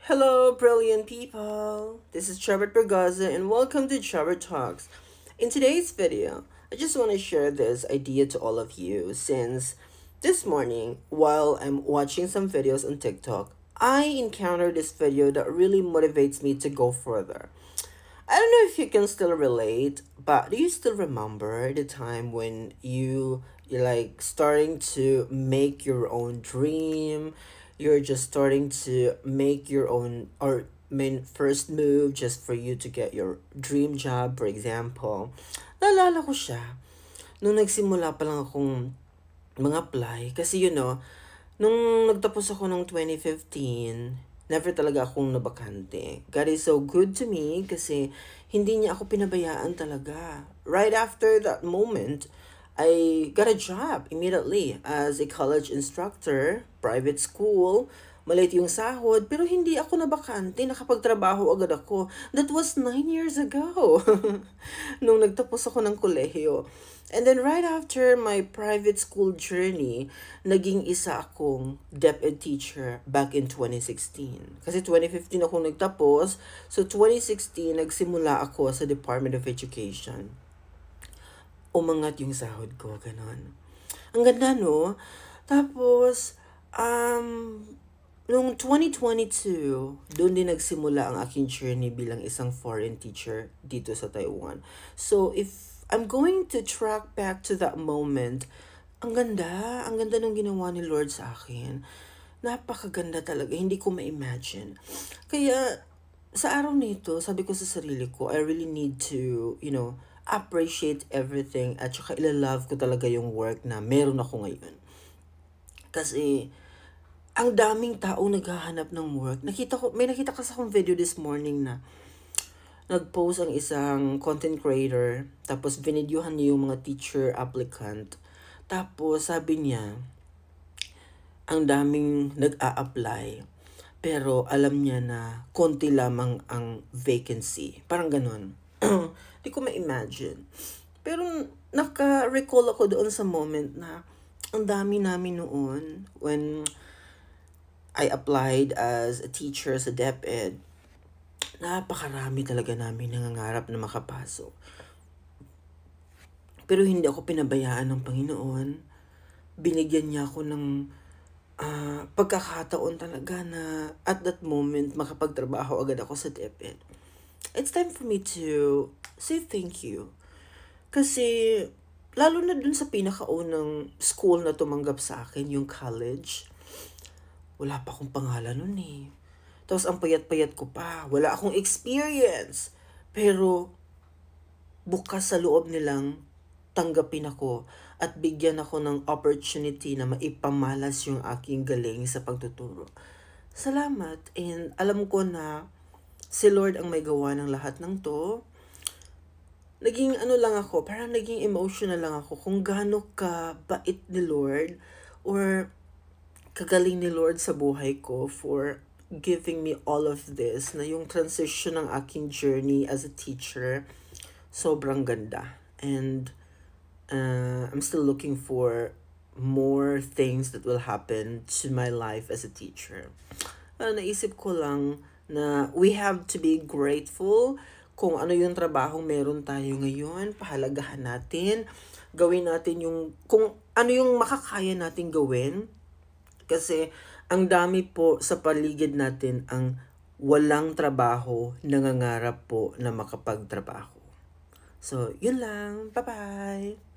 Hello, brilliant people! This is Trevor Bergaza, and welcome to Trevor Talks. In today's video, I just want to share this idea to all of you since this morning, while I'm watching some videos on TikTok, I encountered this video that really motivates me to go further. I don't know if you can still relate, but do you still remember the time when you're like starting to make your own dream? You're just starting to make your own or main first move just for you to get your dream job, for example. Naalala ko siya nung nagsimula pa lang akong apply kasi nung nagtapos ako nung 2015, never talaga akong nabakante. God is so good to me kasi hindi niya ako pinabayaan talaga. Right after that moment, I got a job immediately as a college instructor, private school. Maliit yung sahod, pero hindi ako nabakante, nakapagtrabaho agad ako. That was 9 years ago, nung nagtapos ako ng kolehiyo. And then right after my private school journey, naging isa akong DepEd teacher back in 2016. Kasi 2015 ako nagtapos, so 2016 nagsimula ako sa Department of Education. Umangat yung sahod ko, ganon. Ang ganda, no? Tapos, noong 2022, doon din nagsimula ang aking journey bilang isang foreign teacher dito sa Taiwan. So, if I'm going to track back to that moment, ang ganda nung ginawa ni Lord sa akin. Napakaganda talaga, hindi ko ma-imagine. Kaya, sa araw nito, sabi ko sa sarili ko, I really need to, appreciate everything at saka ilalove ko talaga yung work na meron ako ngayon. Kasi, ang daming taong naghahanap ng work. May nakita kasi akong video this morning na nag-post ang isang content creator, tapos binidyohan niya yung mga teacher applicant. Tapos sabi niya, ang daming nag-a-apply, pero alam niya na konti lamang ang vacancy. Parang ganun. Di ko ma-imagine. Pero naka-recall ako doon sa moment na ang dami namin noon when I applied as a teacher sa DepEd. Napakarami talaga namin nangangarap na makapasok. Pero hindi ako pinabayaan ng Panginoon. Binigyan niya ako ng pagkakataon talaga na at that moment makapagtrabaho agad ako sa DepEd. It's time for me to say thank you. Kasi lalo na dun sa pinakaunang school na tumanggap sa akin, yung college, wala pa akong pangalan nun eh. Tapos ang payat-payat ko pa, wala akong experience. Pero bukas sa loob nilang tanggapin ako at bigyan ako ng opportunity na maipamalas yung aking galing sa pagtuturo. Salamat, and alam ko na si Lord ang may gawa ng lahat ng to. Naging parang naging emotional lang ako kung gaano ka bait ni Lord or kagaling ni Lord sa buhay ko for giving me all of this, na yung transition ng aking journey as a teacher, sobrang ganda. And I'm still looking for more things that will happen to my life as a teacher. Naisip ko lang na we have to be grateful kung ano yung trabahong meron tayo ngayon. Pahalagahan natin. Gawin natin kung ano yung makakaya natin gawin. Kasi ang dami po sa paligid natin ang walang trabaho, nangangarap po na makapagtrabaho. So, yun lang. Bye-bye!